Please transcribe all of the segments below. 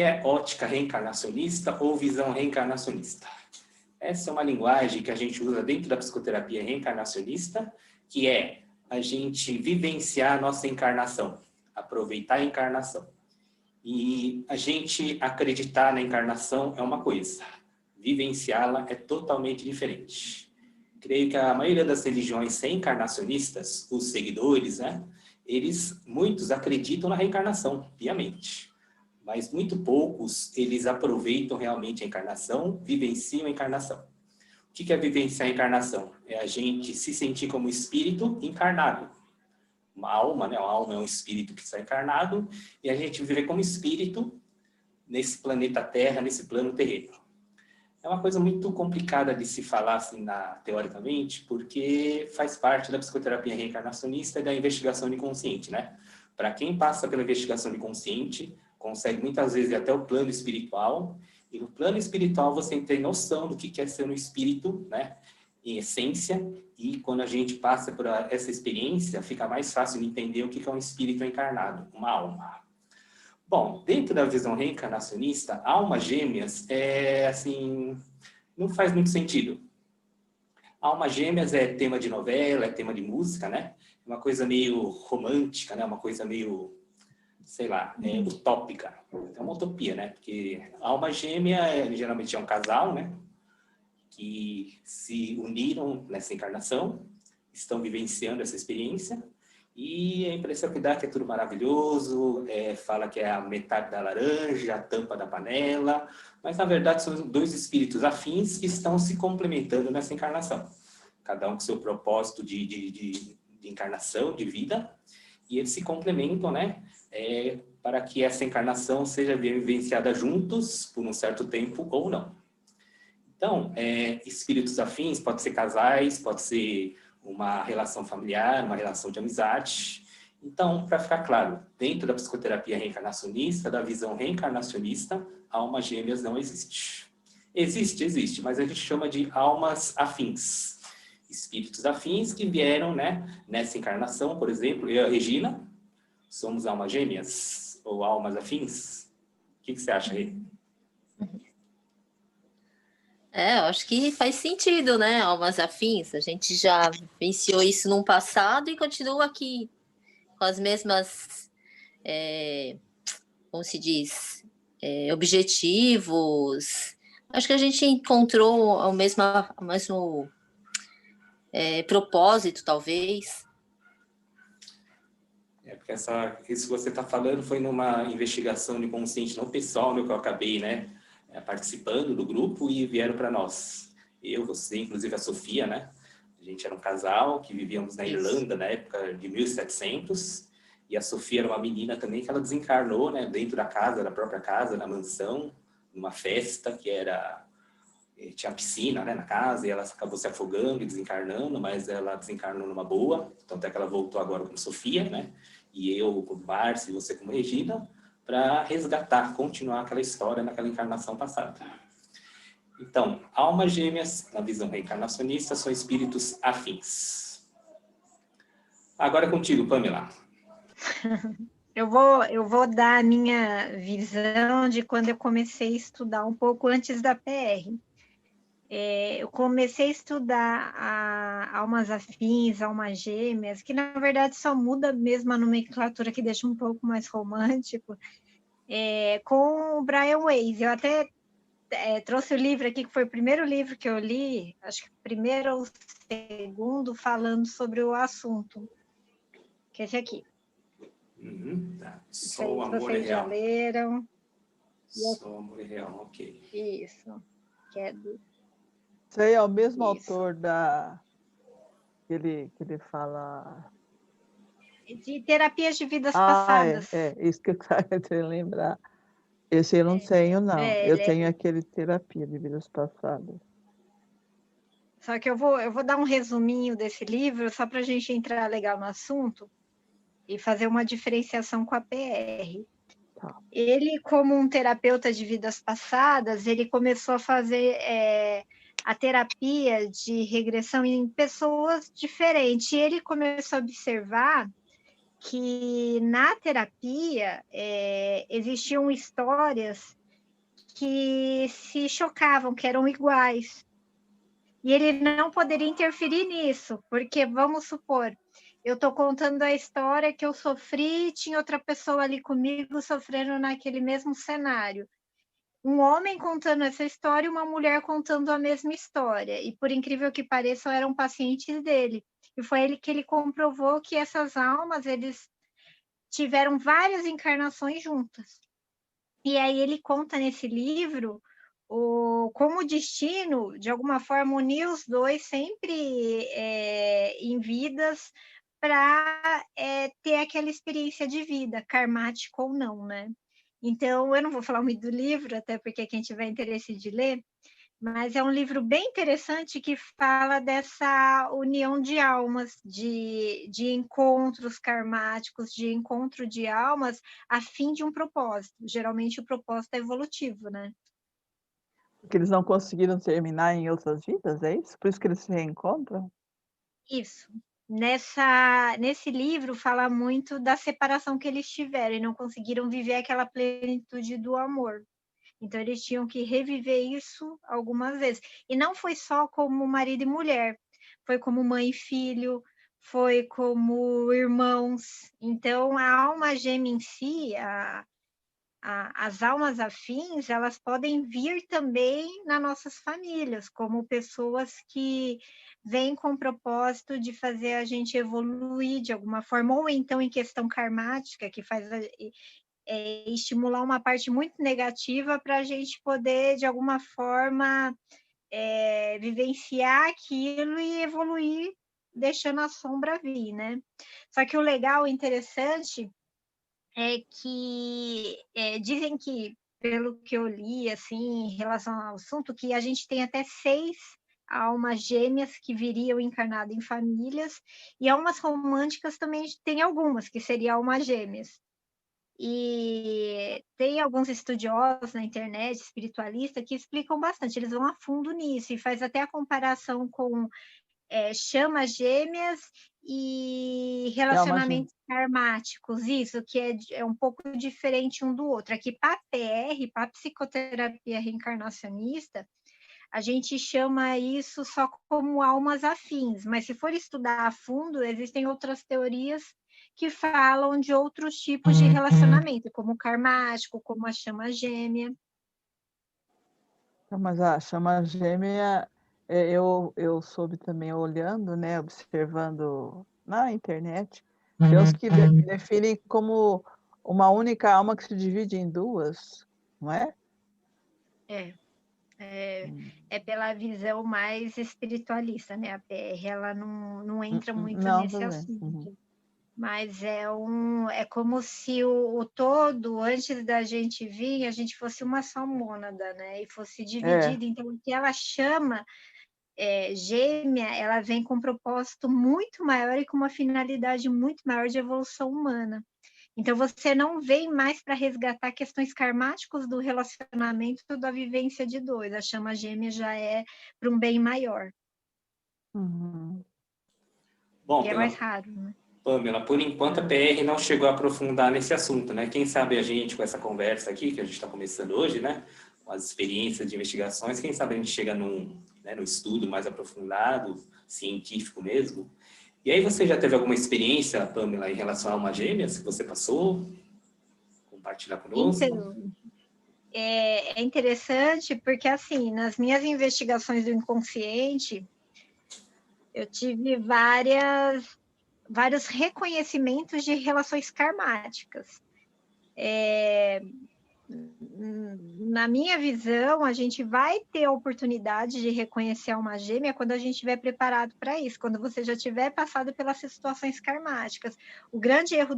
que é ótica reencarnacionista ou visão reencarnacionista? Essa é uma linguagem que a gente usa dentro da psicoterapia reencarnacionista, que é a gente vivenciar a nossa encarnação, aproveitar a encarnação. E a gente acreditar na encarnação é uma coisa, vivenciá-la é totalmente diferente. Creio que a maioria das religiões reencarnacionistas, os seguidores, né, muitos acreditam na reencarnação, piamente. Mas muito poucos, eles aproveitam realmente a encarnação, vivenciam a encarnação. O que é vivenciar a encarnação? É a gente se sentir como espírito encarnado. Uma alma, né? Uma alma é um espírito que está encarnado, e a gente vive como espírito nesse planeta Terra, nesse plano terreno. É uma coisa muito complicada de se falar assim, teoricamente, porque faz parte da psicoterapia reencarnacionista e da investigação de consciente, né? Para quem passa pela investigação de consciente, consegue muitas vezes ir até o plano espiritual, e no plano espiritual você tem noção do que é ser um espírito, né? Em essência, e quando a gente passa por essa experiência, fica mais fácil de entender o que é um espírito encarnado, uma alma. Bom, dentro da visão reencarnacionista, almas gêmeas não faz muito sentido. Almas gêmeas é tema de novela, é tema de música, né? Uma coisa meio romântica, né? Uma coisa meio, sei lá, utópica. É uma utopia, né? Porque alma gêmea geralmente é um casal, né? Que se uniram nessa encarnação, estão vivenciando essa experiência, e a impressão que dá é que é tudo maravilhoso, fala que é a metade da laranja, a tampa da panela, mas na verdade são dois espíritos afins que estão se complementando nessa encarnação. Cada um com seu propósito de encarnação, de vida, e eles se complementam, né? Para que essa encarnação seja vivenciada juntos por um certo tempo ou não. Então, espíritos afins, pode ser casais, pode ser uma relação familiar, uma relação de amizade. Então, para ficar claro, dentro da psicoterapia reencarnacionista, da visão reencarnacionista, almas gêmeas não existe. Existe, mas a gente chama de almas afins. Espíritos afins que vieram, né, nessa encarnação, por exemplo, eu e a Regina, somos almas gêmeas ou almas afins. O que você acha, Rê? Eu acho que faz sentido, né? Almas afins. A gente já vivenciou isso no passado e continua aqui com as mesmas, como se diz, objetivos. Acho que a gente encontrou o mesmo propósito, talvez. Porque isso que você está falando foi numa investigação de consciente não pessoal, no que eu acabei, né, participando do grupo, e vieram para nós. Eu, você, inclusive a Sofia, né? A gente era um casal que vivíamos na Irlanda na época de 1700, e a Sofia era uma menina também que ela desencarnou, né, dentro da casa, da própria casa, na mansão, numa festa que tinha piscina, né, na casa, e ela acabou se afogando e desencarnando, mas ela desencarnou numa boa, tanto é que ela voltou agora como Sofia, né, e eu como Márcia e você como Regina, para resgatar, continuar aquela história naquela encarnação passada. Então, almas gêmeas, na visão reencarnacionista, são espíritos afins. Agora é contigo, Pamela. Eu vou dar a minha visão de quando eu comecei a estudar um pouco antes da PR. Eu comecei a estudar almas afins, almas gêmeas, que na verdade só muda mesmo a nomenclatura, que deixa um pouco mais romântico, com o Brian Weiss. Eu até trouxe o livro aqui, que foi o primeiro livro que eu li, acho que o primeiro ou o segundo, falando sobre o assunto, que é esse aqui. Tá. Só o amor é real. Vocês já leram. Só o amor é real, ok. Isso, que é do... Você é o mesmo autor que ele fala... De terapias de vidas passadas. Isso que eu estava tentando lembrar. Esse eu não tenho, não. Eu tenho aquele terapia de vidas passadas. Só que eu vou dar um resuminho desse livro, só para a gente entrar legal no assunto e fazer uma diferenciação com a PR. Tá. Ele, como um terapeuta de vidas passadas, ele começou a fazer a terapia de regressão em pessoas diferentes. E ele começou a observar que na terapia existiam histórias que se chocavam, que eram iguais. E ele não poderia interferir nisso, porque, vamos supor, eu estou contando a história que eu sofri, tinha outra pessoa ali comigo sofrendo naquele mesmo cenário. Um homem contando essa história e uma mulher contando a mesma história. E, por incrível que pareça, eram pacientes dele. E foi ele que ele comprovou que essas almas, eles tiveram várias encarnações juntas. E aí ele conta nesse livro como o destino, de alguma forma, uniu os dois sempre em vidas para ter aquela experiência de vida, karmática ou não, né? Então, eu não vou falar muito do livro, até porque quem tiver interesse de ler, mas é um livro bem interessante que fala dessa união de almas, de encontros karmáticos, de encontro de almas, a fim de um propósito. Geralmente o propósito é evolutivo, né? Porque eles não conseguiram terminar em outras vidas, é isso? Por isso que eles se reencontram? Isso. Nesse livro fala muito da separação que eles tiveram e não conseguiram viver aquela plenitude do amor. Então, eles tinham que reviver isso algumas vezes. E não foi só como marido e mulher, foi como mãe e filho, foi como irmãos. Então, a alma gêmea em si, as almas afins, elas podem vir também nas nossas famílias, como pessoas que vêm com o propósito de fazer a gente evoluir de alguma forma, ou então em questão karmática, que faz estimular uma parte muito negativa para a gente poder, de alguma forma, vivenciar aquilo e evoluir, deixando a sombra vir, né? Só que o legal, interessante, é que dizem que, pelo que eu li, assim, em relação ao assunto, que a gente tem até 6 almas gêmeas que viriam encarnado em famílias, e almas românticas também tem algumas, que seriam almas gêmeas. E tem alguns estudiosos na internet, espiritualistas, que explicam bastante, eles vão a fundo nisso, e faz até a comparação com chamas gêmeas e É uma gêmea. relacionamentos karmáticos, isso, que é um pouco diferente um do outro. Aqui, para PR, para psicoterapia reencarnacionista, a gente chama isso só como almas afins, mas se for estudar a fundo, existem outras teorias que falam de outros tipos de relacionamento, como o karmático, como a chama gêmea. Mas a chama gêmea, eu soube também olhando, né, observando na internet, tem uns que definem como uma única alma que se divide em duas, não é? É pela visão mais espiritualista, né? A PR, ela não entra muito Não, nesse tudo bem. assunto. Mas é como se o todo, antes da gente vir, a gente fosse uma só mônada, né? E fosse dividido. Então, o que ela chama gêmea, ela vem com um propósito muito maior e com uma finalidade muito maior de evolução humana. Então, você não vem mais para resgatar questões karmáticas do relacionamento da vivência de dois. A chama gêmea já é para um bem maior. Uhum. Bom, E é mais raro, né? Pamela, por enquanto a PR não chegou a aprofundar nesse assunto, né? Quem sabe a gente, com essa conversa aqui, que a gente está começando hoje, né? Com as experiências de investigações, quem sabe a gente chega num estudo mais aprofundado, científico mesmo. E aí você já teve alguma experiência, Pamela, em relação a alma gêmea, se você passou? Compartilhar conosco? Então, é interessante porque, assim, nas minhas investigações do inconsciente, eu tive vários reconhecimentos de relações karmáticas. Na minha visão, a gente vai ter a oportunidade de reconhecer uma gêmea quando a gente estiver preparado para isso, quando você já tiver passado pelas situações karmáticas. O grande erro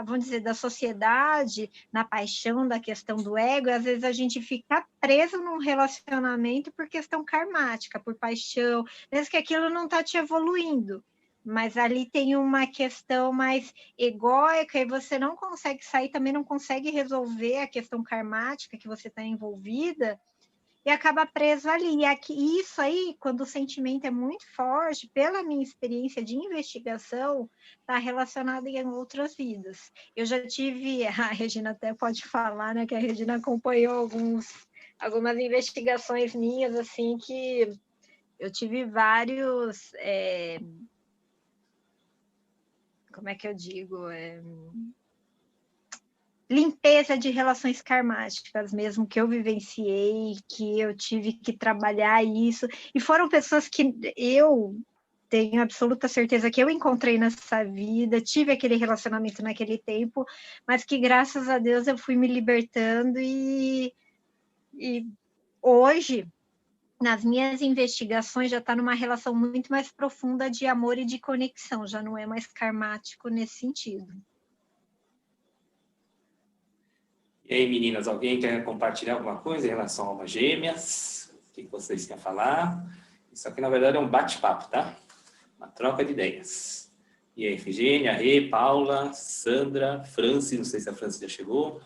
vamos dizer, da sociedade, na paixão da questão do ego, é às vezes a gente ficar preso num relacionamento por questão karmática, por paixão, mesmo que aquilo não está te evoluindo. Mas ali tem uma questão mais egóica e você não consegue sair, também não consegue resolver a questão karmática que você está envolvida, e acaba preso ali. E isso aí, quando o sentimento é muito forte, pela minha experiência de investigação, está relacionado em outras vidas. Eu já tive, a Regina até pode falar, né, que a Regina acompanhou algumas investigações minhas, assim, que eu tive vários, como é que eu digo? Limpeza de relações karmáticas mesmo, que eu vivenciei, que eu tive que trabalhar isso, e foram pessoas que eu tenho absoluta certeza que eu encontrei nessa vida, tive aquele relacionamento naquele tempo, mas que graças a Deus eu fui me libertando e hoje, nas minhas investigações, já está numa relação muito mais profunda de amor e de conexão, já não é mais karmático nesse sentido. E aí, meninas, alguém quer compartilhar alguma coisa em relação a almas gêmeas? O que vocês querem falar? Isso aqui, na verdade, é um bate-papo, tá? Uma troca de ideias. E aí, Efigênia, Rê, Paula, Sandra, Franci, não sei se a Franci já chegou.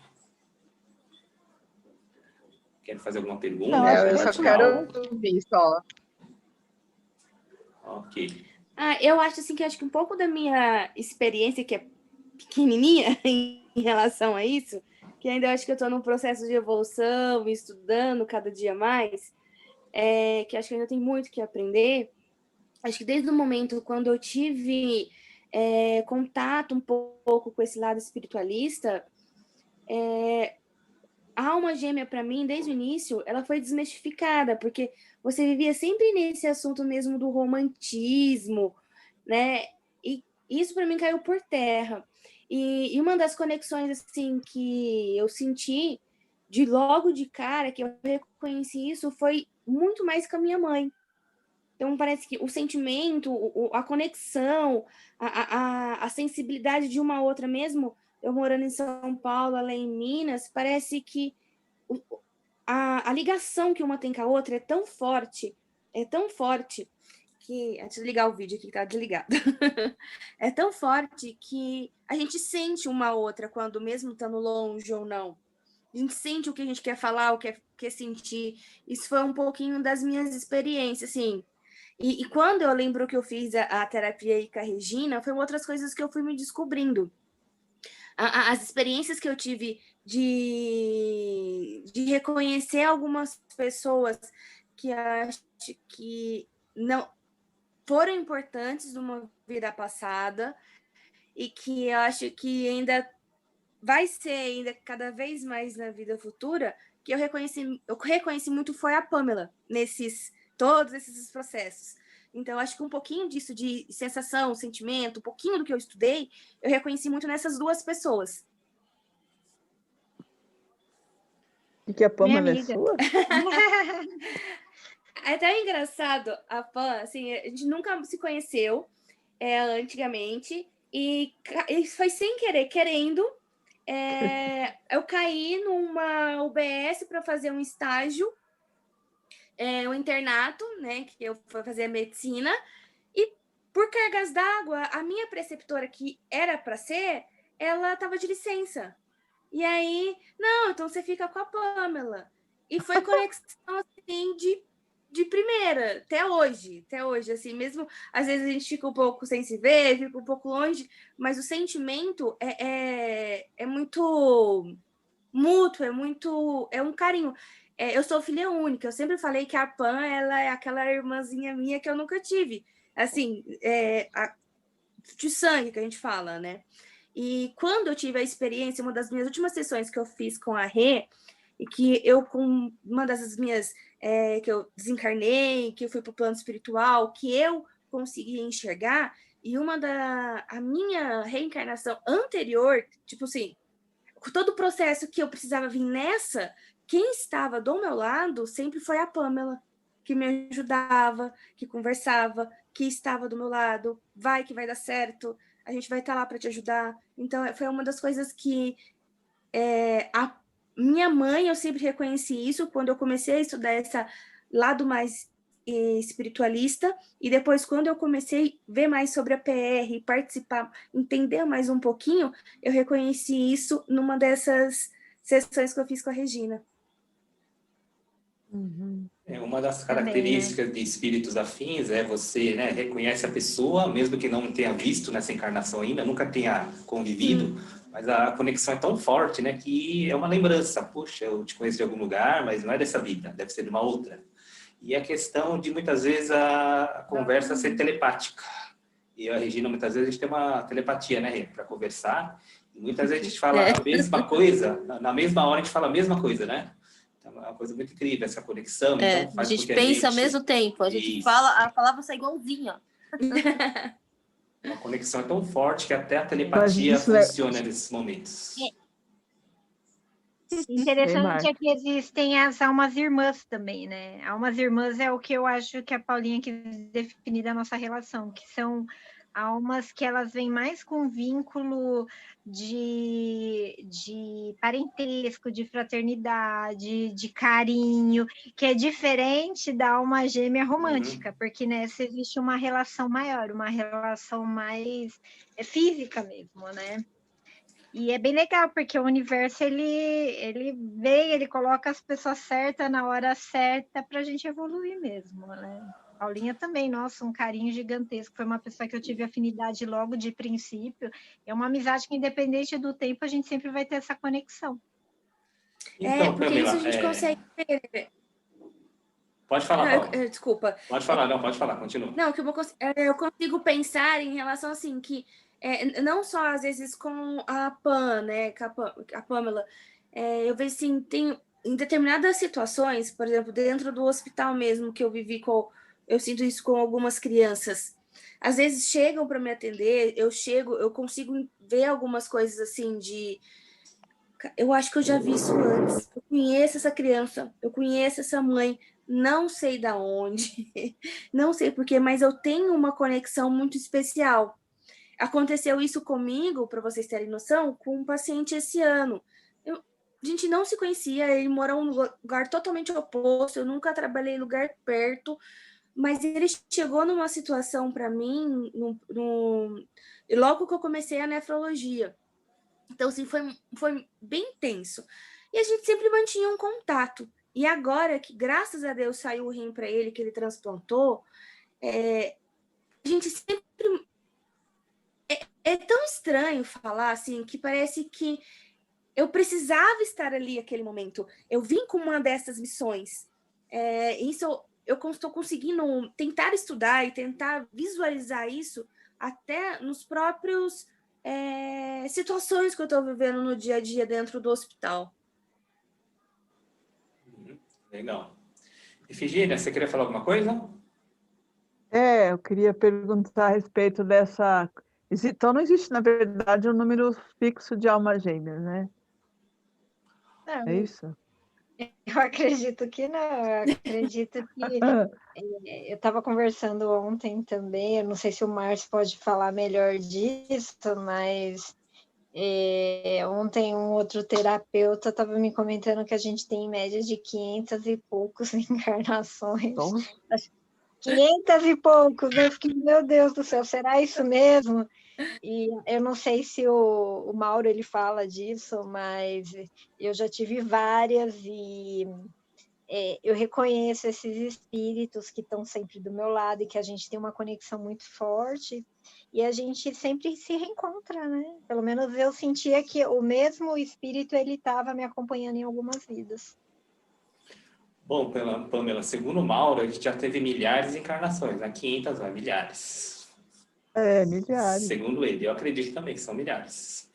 Quer fazer alguma pergunta? Não, Eu só quero ouvir só. Ok. Eu acho assim que um pouco da minha experiência, que é pequenininha em relação a isso, que ainda eu acho que eu estou num processo de evolução, estudando cada dia mais, que acho que ainda tem muito que aprender. Acho que desde o momento quando eu tive contato um pouco com esse lado espiritualista, a alma gêmea, para mim, desde o início, ela foi desmistificada, porque você vivia sempre nesse assunto mesmo do romantismo, né? E isso, para mim, caiu por terra. E uma das conexões, assim, que eu senti de logo de cara, que eu reconheci isso, foi muito mais com a minha mãe. Então, parece que o sentimento, a conexão, a sensibilidade de uma outra mesmo, eu morando em São Paulo, ela em Minas, parece que a ligação que uma tem com a outra é tão forte, que... Deixa eu desligar o vídeo aqui que tá desligado. É tão forte que a gente sente uma outra quando mesmo estando longe ou não. A gente sente o que a gente quer falar, o que quer sentir. Isso foi um pouquinho das minhas experiências, assim. E quando eu lembro que eu fiz a terapia aí com a Regina, foram outras coisas que eu fui me descobrindo. As experiências que eu tive de reconhecer algumas pessoas que acho que não foram importantes numa vida passada e que eu acho que ainda vai ser ainda cada vez mais na vida futura, que eu reconheci muito foi a Pamela todos esses processos. Então, acho que um pouquinho disso de sensação, sentimento, um pouquinho do que eu estudei, eu reconheci muito nessas duas pessoas. E que a Pamela é sua? É até engraçado, a Pam, assim, a gente nunca se conheceu antigamente, e foi sem querer, querendo, eu caí numa UBS para fazer um estágio, um internato, né, que eu fui fazer medicina, e por cargas d'água, a minha preceptora, que era para ser, ela estava de licença. E aí, não, então você fica com a Pamela. E foi conexão, assim, de primeira, até hoje, assim, mesmo às vezes a gente fica um pouco sem se ver, fica um pouco longe, mas o sentimento é muito mútuo, é um carinho. Eu sou filha única, eu sempre falei que a Pam, ela é aquela irmãzinha minha que eu nunca tive, assim, de sangue que a gente fala, né? E quando eu tive a experiência, uma das minhas últimas sessões que eu fiz com a Rê, e que eu, com uma dessas minhas, que eu desencarnei, que eu fui para o plano espiritual, que eu consegui enxergar, e a minha reencarnação anterior, tipo assim, todo o processo que eu precisava vir nessa, quem estava do meu lado sempre foi a Pamela, que me ajudava, que conversava, que estava do meu lado, vai que vai dar certo, a gente vai estar lá para te ajudar. Então, foi uma das coisas que a minha mãe, eu sempre reconheci isso quando eu comecei a estudar esse lado mais espiritualista, e depois quando eu comecei a ver mais sobre a PR, participar, entender mais um pouquinho, eu reconheci isso numa dessas sessões que eu fiz com a Regina. Uhum. Uma das Também, né? características de espíritos afins é você, né, reconhece a pessoa, mesmo que não tenha visto nessa encarnação ainda, nunca tenha convivido, mas a conexão é tão forte, né, que é uma lembrança. Puxa, eu te conheço de algum lugar, mas não é dessa vida, deve ser de uma outra. E a questão de, muitas vezes, a conversa ser telepática. E eu e a Regina, muitas vezes, a gente tem uma telepatia, né, para conversar. E muitas vezes a gente fala a mesma coisa, na mesma hora a gente fala a mesma coisa, né? Então, é uma coisa muito incrível, essa conexão. Então, A faz com gente que a pensa ao gente... mesmo tempo, a gente Isso. fala, a palavra sai igualzinha. Uma conexão é tão forte que até a Mas telepatia isso é funciona nesses momentos. Interessante é que existem as almas irmãs também, né? Almas irmãs é o que eu acho que a Paulinha quis definir da nossa relação, que são almas que elas vêm mais com vínculo de parentesco, de fraternidade, de carinho, que é diferente da alma gêmea romântica, porque nessa existe uma relação maior, uma relação mais física mesmo, né? E é bem legal, porque o universo, ele vem, ele coloca as pessoas certas na hora certa para a gente evoluir mesmo, né? Paulinha também, nossa, um carinho gigantesco. Foi uma pessoa que eu tive afinidade logo de princípio. É uma amizade que, independente do tempo, a gente sempre vai ter essa conexão. Então, porque Pamela, isso a gente consegue ver. pode falar, Paulo. Desculpa. Pode falar, não, pode falar, continua. Não, que eu consigo pensar em relação assim, que não só às vezes com a Pam, né, com a Pamela, eu vejo assim, tem em determinadas situações, por exemplo, dentro do hospital mesmo, que eu vivi eu sinto isso com algumas crianças. Às vezes chegam para me atender, eu consigo ver algumas coisas assim eu acho que eu já vi isso antes. Eu conheço essa criança, eu conheço essa mãe, não sei da onde, não sei porquê, mas eu tenho uma conexão muito especial. Aconteceu isso comigo, para vocês terem noção, com um paciente esse ano. A gente não se conhecia, ele mora em um lugar totalmente oposto, eu nunca trabalhei em lugar perto, mas ele chegou numa situação para mim, logo que eu comecei a nefrologia. Então, assim, foi bem tenso. E a gente sempre mantinha um contato. E agora que, graças a Deus, saiu o rim para ele, que ele transplantou, a gente sempre... É tão estranho falar, assim, que parece que eu precisava estar ali naquele momento. Eu vim com uma dessas missões. Isso eu estou conseguindo tentar estudar e tentar visualizar isso até nos próprios... situações que eu estou vivendo no dia a dia dentro do hospital. Legal. Efigênia, você queria falar alguma coisa? Eu queria perguntar a respeito dessa... Então, não existe, na verdade, um número fixo de almas gêmeas, né? Não, É isso? eu acredito que não. Eu acredito que... eu estava conversando ontem também, eu não sei se o Márcio pode falar melhor disso, mas ontem um outro terapeuta estava me comentando que a gente tem em média de 500 e poucos encarnações. Nossa. 500 e poucos, eu fiquei, meu Deus do céu, será isso mesmo? E eu não sei se o Mauro ele fala disso, mas eu já tive várias e eu reconheço esses espíritos que estão sempre do meu lado e que a gente tem uma conexão muito forte e a gente sempre se reencontra, né? Pelo menos eu sentia que o mesmo espírito ele estava me acompanhando em algumas vidas. Bom, Pamela, segundo o Mauro, a gente já teve milhares de encarnações, né? 500, não, milhares. Milhares. Segundo ele, eu acredito também que são milhares.